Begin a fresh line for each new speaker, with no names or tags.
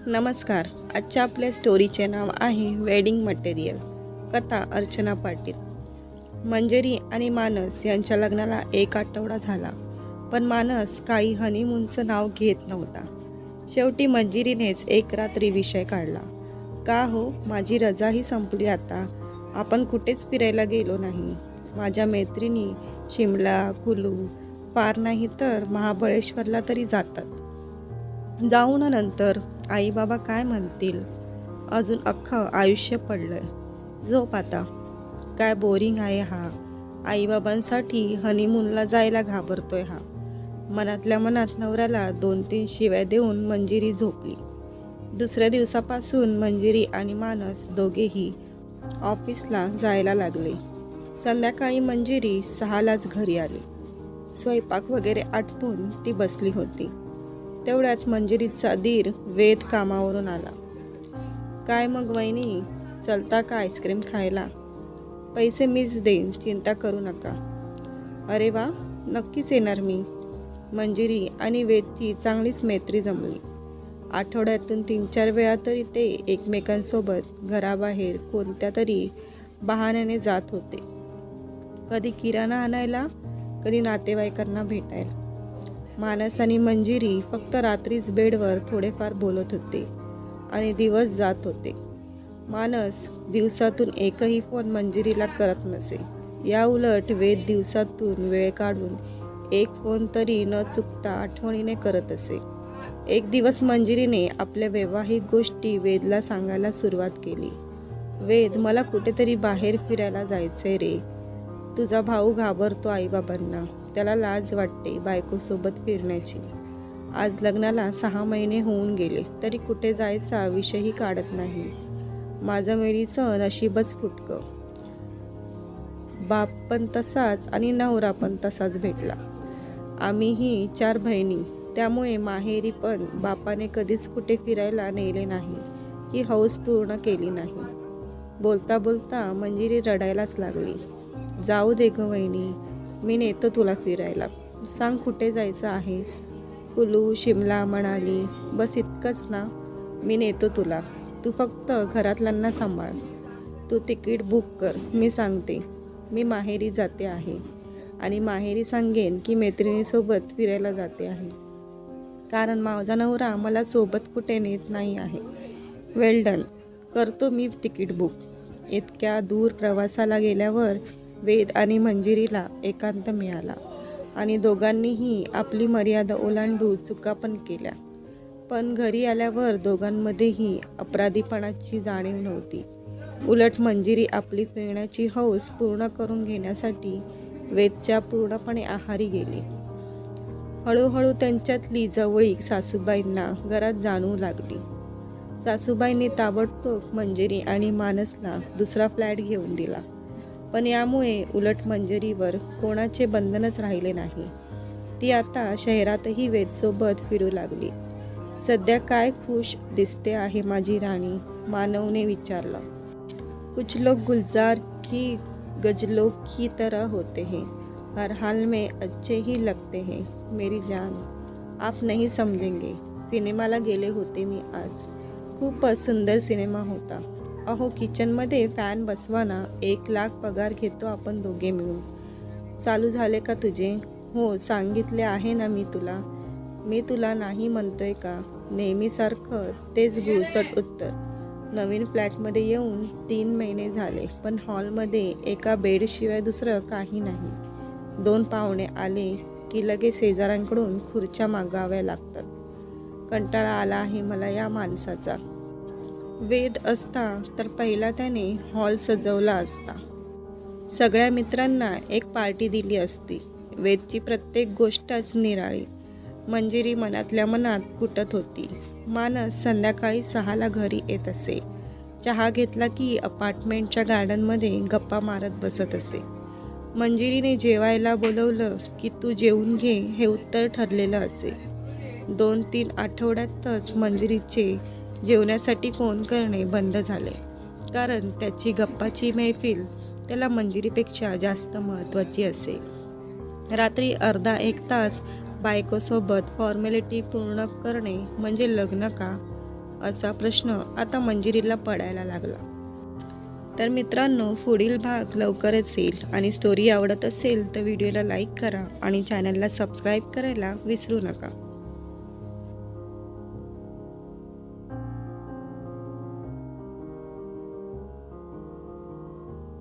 नमस्कार. आजच्या आपल्या स्टोरीचे नाव आहे वेडिंग मटेरियल. कथा अर्चना पाटील. मंजिरी आणि मानस यांच्या लग्नाला 1 आठवडा झाला, पण मानस काही हनीमूनचं नाव घेत नव्हता. शेवटी मंजिरीनेच एक रात्री विषय काढला. का हो, माझी रजाही संपली आता. आपण कुठेच फिरायला गेलो नाही. माझ्या मैत्रिणी शिमला, कुलू, फार नाही तर महाबळेश्वरला तरी जातात. जाऊन नंतर आई बाबा काय म्हणतील. अजून अख्खं आयुष्य पडलंय. झोप आता. काय बोरिंग आहे हा. आईबाबांसाठी हनीमूनला जायला घाबरतोय हा. मनातल्या मनात नवऱ्याला 2-3 शिव्या देऊन मंजिरी झोपली. दुसऱ्या दिवसापासून मंजिरी आणि मानस दोघेही ऑफिसला जायला लागले. संध्याकाळी मंजिरी 6लाच घरी आली. स्वयंपाक वगैरे आटपून ती बसली होती. तेवढ्यात मंजिरीचा दीर वेद कामावरून आला. काय मग वहिनी, चलता का आईस्क्रीम खायला? पैसे मीच देईन, चिंता करू नका. अरे वा, नक्कीच येणार मी. मंजिरी आणि वेदची चांगलीच मैत्री जमली. आठवड्यातून 3-4 वेळा तरी ते एकमेकांसोबत घराबाहेर कोणत्या तरी बहाण्याने जात होते. कधी किराणा आणायला, कधी नातेवाईकांना भेटायला. मानस आणि मंजिरी फक्त रात्रीच बेडवर थोडेफार बोलत होते आणि दिवस जात होते. मानस दिवसातून एकही फोन मंजिरीला करत नसे. या उलट वेद दिवसातून वेळ काढून एक फोन तरी न चुकता आठवणीने करत असे. एक दिवस मंजिरीने आपल्या वैवाहिक गोष्टी वेदला सांगायला सुरुवात केली. वेद, मला कुठेतरी बाहेर फिरायला जायचंय रे. तुझा भाऊ घाबरतो आईबाबांना. त्याला लाज वाटते बायकोसोबत फिरण्याची. आज लग्नाला 6 महिने होऊन गेले तरी कुठे जायचा विषयही काढत नाही. माझं मेरीचं नशीबच फुटकं. बाप पण तसाच आणि नवरा पण तसाच भेटला. आम्हीही 4 बहिणी, त्यामुळे माहेरी पण बापाने कधीच कुठे फिरायला नेले नाही की हौस पूर्ण केली नाही. बोलता बोलता मंजिरी रडायलाच लागली. जाऊ दे ग वहिनी, मी नेतो तुला फिरायला. सांग कुठे जायचं आहे? कुलू, शिमला म्हणाली. बस इतकंच ना, मी नेतो तुला. तू फक्त घरातल्यांना सांभाळ. तू तिकीट बुक कर, मी सांगते. मी माहेरी जाते आहे आणि माहेरी सांगेन की मैत्रिणीसोबत फिरायला जाते आहे, कारण माझा नवरा मला सोबत कुठे नेत नाही आहे. वेल डन, करतो मी तिकीट बुक. इतक्या दूर प्रवासाला गेल्यावर वेद आणि मंजिरीला एकांत मिळाला आणि दोघांनीही आपली मर्यादा ओलांडून चुका पण केल्या. पण घरी आल्यावर दोघांमध्येही अपराधीपणाची जाणीव नव्हती. उलट मंजिरी आपली फिरण्याची हौस पूर्ण करून घेण्यासाठी वेदच्या पूर्णपणे आहारी गेली. हळूहळू त्यांच्यातली जवळीक सासूबाईंना घरात जाणवू लागली. सासूबाईंनी ताबडतोब मंजिरी आणि मानसला दुसरा फ्लॅट घेऊन दिला. पण यामुळे उलट मंजिरीवर कोणाचे बंधनच राहिले नाही. ती आता शहरातही वेदसोबत फिरू लागली. सध्या काय खुश दिसते आहे माझी राणी, मानवने विचारलं. कुछ लोग गुलजार की गजलों की तरह होते हैं, हर हाल में अच्छे ही लगते हैं मेरी जान, आप नहीं समजेंगे. सिनेमाला गेले होते मी आज. खूपच सुंदर सिनेमा होता. अहो, किचनमध्ये फॅन बसवा ना. 1 लाख पगार घेतो आपण दोघे मिळून. चालू झाले का तुझे? हो, सांगितले आहे ना मी तुला. मी तुला नाही म्हणतोय का? नेहमीसारखं तेच गुळसट उत्तर. नवीन फ्लॅटमध्ये येऊन 3 महिने झाले, पण हॉलमध्ये एका बेडशिवाय दुसरं काही नाही. 2 पाहुणे आले की लगेच शेजाऱ्यांकडून खुर्च्या मागाव्या लागतात. कंटाळा आला आहे मला या माणसाचा. वेद असता तर पहिला त्याने हॉल सजवला असता. सगळ्या मित्रांना एक पार्टी दिली असती. वेदची प्रत्येक गोष्टच निराळी. मंजिरी मनातल्या मनात कुटत होती. मानस संध्याकाळी 6ला घरी येत असे. चहा घेतला की अपार्टमेंटच्या गार्डनमध्ये गप्पा मारत बसत असे. मंजिरीने जेवायला बोलवलं की तू जेवून घे हे उत्तर ठरलेलं असे. 2-3 आठवड्यातच मंजिरीचे जेवण्यासाठी फोन करणे बंद झाले, कारण त्याची गप्पाची मैफिल त्याला मंजिरीपेक्षा जास्त महत्त्वाची असे. रात्री अर्धा 1 तास बायकोसोबत फॉर्मॅलिटी पूर्ण करणे म्हणजे लग्न का? असा प्रश्न आता मंजिरीला पडायला लागला. तर मित्रांनो, पुढील भाग लवकरच येईल आणि स्टोरी आवडत असेल तर व्हिडिओला लाईक करा आणि चॅनलला सबस्क्राईब करायला विसरू नका.